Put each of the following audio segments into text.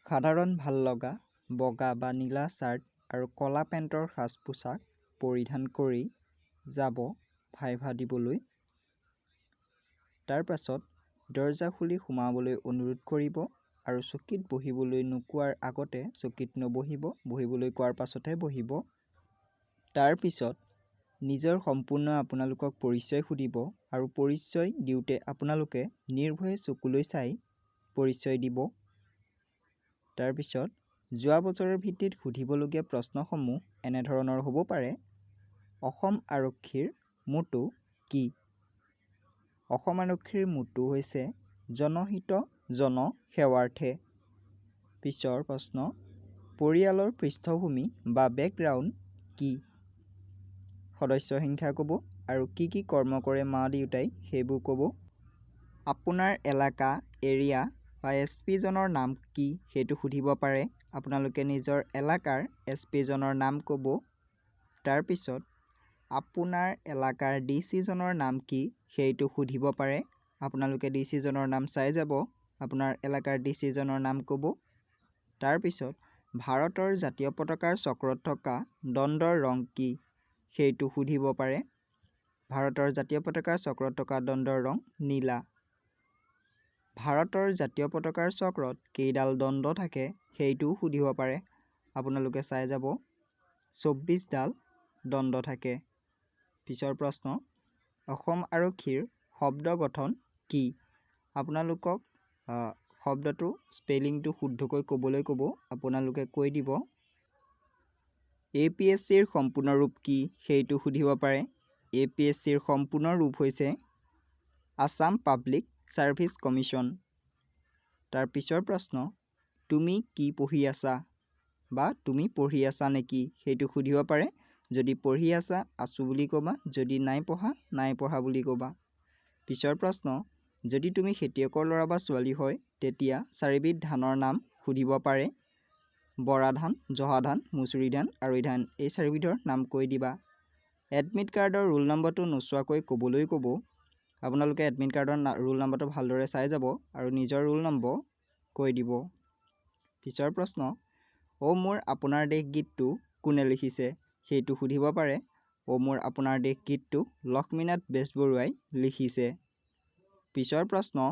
সাধাৰণ ভাল লগা বগা বা নীলা চাৰ্ট আৰু ক'লা পেণ্টৰ সাজ-পোছাক পৰিধান কৰি যাব ভাইভা দিবলৈ। তাৰ পাছত দৰ্জা খুলি সোমাবলৈ অনুৰোধ কৰিব আৰু চকীত বহিবলৈ নোকোৱাৰ আগতে চকীত নবহিব, বহিবলৈ কোৱাৰ পাছতহে বহিব। তাৰ পিছত নিজৰ সম্পূৰ্ণ আপোনালোকক পৰিচয় সুধিব আৰু পৰিচয় দিওঁতে আপোনালোকে নিৰ্ভয়ে চকুলৈ চাই পৰিচয় দিব। তাৰ পিছত যোৱা বছৰৰ ভিত্তিত সুধিবলগীয়া প্ৰশ্নসমূহ এনেধৰণৰ হ'ব পাৰে: অসম আৰক্ষীৰ মোটো কি? অসম আৰক্ষীৰ মোটো হৈছে জনহিত জনসেৱাৰ্থে। পিছৰ প্ৰশ্ন: পৰিয়ালৰ পৃষ্ঠভূমি বা বেকগ্ৰাউণ্ড কি? সদস্য সংখ্যা ক'ব আৰু কি কৰ্ম কৰে মা-দেউতাই সেইবোৰ ক'ব। আপোনাৰ এলেকা এৰিয়া বা SP জনৰ নাম কি সেইটো সুধিব পাৰে। আপোনালোকে নিজৰ এলেকাৰ SP জনৰ নাম ক'ব। তাৰ পিছত আপোনাৰ এলেকাৰ DC জনৰ নাম কি সেইটো সুধিব পাৰে। আপোনালোকে DC জনৰ নাম চাই যাব, আপোনাৰ এলেকাৰ DC জনৰ নাম ক'ব। তাৰ পিছত ভাৰতৰ জাতীয় পতাকাৰ চক্ৰত থকা দণ্ডৰ ৰং কি সেইটো সুধিব পাৰে। ভাৰতৰ জাতীয় পতাকাৰ চক্ৰত থকা দণ্ডৰ ৰং নীলা। ভাৰতৰ জাতীয় পতাকাৰ চক্ৰত কেইডাল দণ্ড থাকে সেইটোও সুধিব পাৰে। আপোনালোকে চাই যাব, 24ডাল দণ্ড থাকে। পিছৰ প্ৰশ্ন: অসম আৰক্ষীৰ শব্দ গঠন কি? আপোনালোকক শব্দটো স্পেলিংটো শুদ্ধকৈ ক'বলৈ ক'ব, আপোনালোকে কৈ দিব। APSCৰ সম্পূৰ্ণ ৰূপ কি সেইটো সুধিব পাৰে। APSCৰ সম্পূৰ্ণ ৰূপ হৈছে আসাম পাব্লিক চাৰ্ভিচ কমিশ্যন। তাৰ পিছৰ প্ৰশ্ন: তুমি কি পঢ়ি আছা বা তুমি পঢ়ি আছা নেকি সেইটো সুধিব পাৰে। যদি পঢ়ি আছা আছোঁ বুলি ক'বা, যদি নাই পঢ়া নাই পঢ়া বুলি ক'বা। পিছৰ প্ৰশ্ন: যদি তুমি খেতিয়কৰ ল'ৰা বা ছোৱালী হয় তেতিয়া 4বিধ ধানৰ নাম সুধিব পাৰে। বৰা ধান, জহা ধান, মচুৰি ধান, আৰৈ ধান, এই 4বিধৰ নাম কৈ দিবা। এডমিট কাৰ্ডৰ ৰোল নম্বৰটো নোচোৱাকৈ ক'বলৈ ক'ব। আপোনালোকে এডমিট কাৰ্ডৰ ৰোল নম্বৰটো ভালদৰে চাই যাব আৰু নিজৰ ৰোল নম্বৰ কৈ দিব। পিছৰ প্ৰশ্ন: অ' মোৰ আপোনাৰ দেশ গীতটো কোনে লিখিছে সেইটো সুধিব পাৰে। অ' মোৰ আপোনাৰ দেশ গীতটো লক্ষ্মীনাথ বেজবৰুৱাই লিখিছে। পিছৰ প্ৰশ্ন: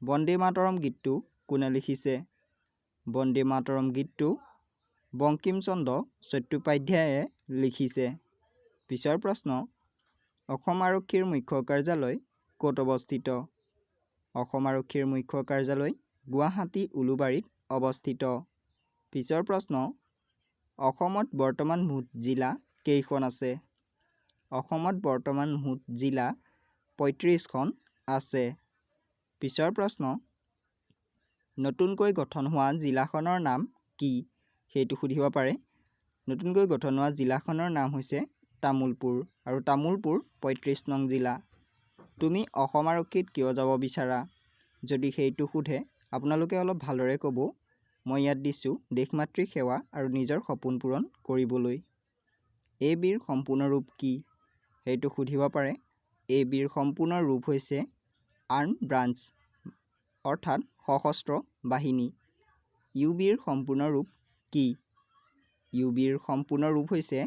বন্দে মাতৰম গীতটো কোনে লিখিছে? বন্দে মাতৰম গীতটো বংকিম চন্দ্ৰ চট্টোপাধ্যায়ে লিখিছে। পিছৰ প্ৰশ্ন: অসম আৰক্ষীৰ মুখ্য কাৰ্যালয় ক'ত অৱস্থিত? অসম আৰক্ষীৰ মুখ্য কাৰ্যালয় গুৱাহাটী উলুবাৰীত অৱস্থিত। পিছৰ প্ৰশ্ন: অসমত বৰ্তমান মুঠ জিলা কেইখন আছে? অসমত বৰ্তমান মুঠ জিলা 35খন আছে। পিছৰ প্ৰশ্ন: নতুনকৈ গঠন হোৱা জিলাখনৰ নাম কি সেইটো সুধিব পাৰে। নতুনকৈ গঠন হোৱা জিলাখনৰ নাম হৈছে তামুলপুৰ আৰু তামুলপুৰ 35 নং জিলা। তুমি অসম আৰক্ষীত কিয় যাব বিচাৰা? যদি সেইটো সোধে আপোনালোকে অলপ ভালদৰে ক'ব, মই ইয়াত দিছোঁ দেশমাতৃক সেৱা আৰু নিজৰ সপোন পূৰণ কৰিবলৈ। ABৰ সম্পূৰ্ণ ৰূপ কি সেইটো সুধিব পাৰে। ABৰ সম্পূৰ্ণ ৰূপ হৈছে আৰ্ম ব্ৰাঞ্চ অৰ্থাৎ সশস্ত্ৰ বাহিনী। UBৰ সম্পূৰ্ণ ৰূপ কি? UBৰ সম্পূৰ্ণ ৰূপ হৈছে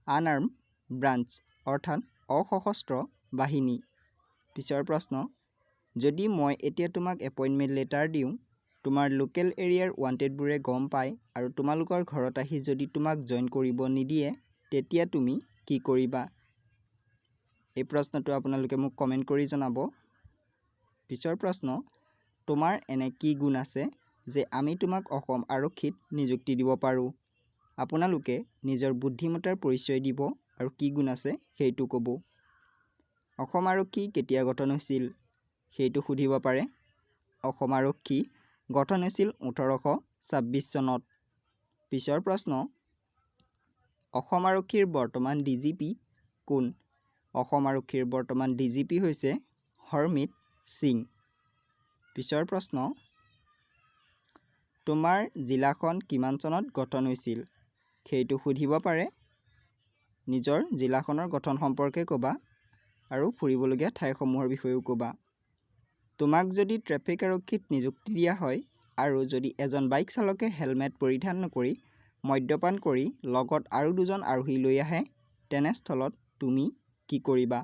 আনআৰ্ম ব্ৰাঞ্চ অৰ্থাৎ অসশস্ত্ৰ বাহিনী। পিছৰ প্ৰশ্ন: যদি মই এতিয়া তোমাক এপইণ্টমেণ্ট লেটাৰ দিওঁ, তোমাৰ লোকেল এৰিয়াৰ ৱান্টেডবোৰে গম পায় আৰু তোমালোকৰ ঘৰত আহি যদি তোমাক জইন কৰিব নিদিয়ে তেতিয়া তুমি কি কৰিবা? এই প্ৰশ্নটো আপোনালোকে মোক কমেণ্ট কৰি জনাব। পিছৰ প্ৰশ্ন: তোমাৰ এনে কি গুণ আছে যে আমি তোমাক অসম আৰক্ষীত নিযুক্তি দিব পাৰোঁ? আপোনালোকে নিজৰ বুদ্ধিমত্তাৰ পৰিচয় দিব আৰু কি গুণ আছে সেইটো ক'ব। অসম আৰক্ষী কেতিয়া গঠন হৈছিল সেইটো সুধিব পাৰে। অসম আৰক্ষী গঠন হৈছিল 1826 চনত। পিছৰ প্ৰশ্ন: অসম আৰক্ষীৰ বৰ্তমান DGP কোন? অসম আৰক্ষীৰ বৰ্তমান DGP হৈছে হৰমিত সিং। পিছৰ প্ৰশ্ন: তোমাৰ জিলাখন কিমান চনত গঠন হৈছিল সেইটো সুধিব পাৰে। নিজৰ জিলাখনৰ গঠন সম্পৰ্কে ক'বা আৰু ফুৰিবলগীয়া ঠাইসমূহৰ বিষয়েও ক'বা। তোমাক যদি ট্ৰেফিক আৰক্ষীত নিযুক্তি দিয়া হয় আৰু যদি এজন বাইক চালকে হেলমেট পৰিধান নকৰি মদ্যপান কৰি লগত আৰু দুজন আৰোহী লৈ আহে তেনেস্থলত তুমি কি কৰিবা?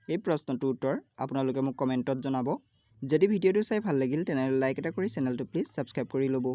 এই প্ৰশ্নটোৰ উত্তৰ আপোনালোকে মোক কমেণ্টত জনাব। যদি ভিডিঅ'টো চাই ভাল লাগিল তেনেহ'লে লাইক এটা কৰি চেনেলটো প্লিজ ছাবস্ক্ৰাইব কৰি ল'ব।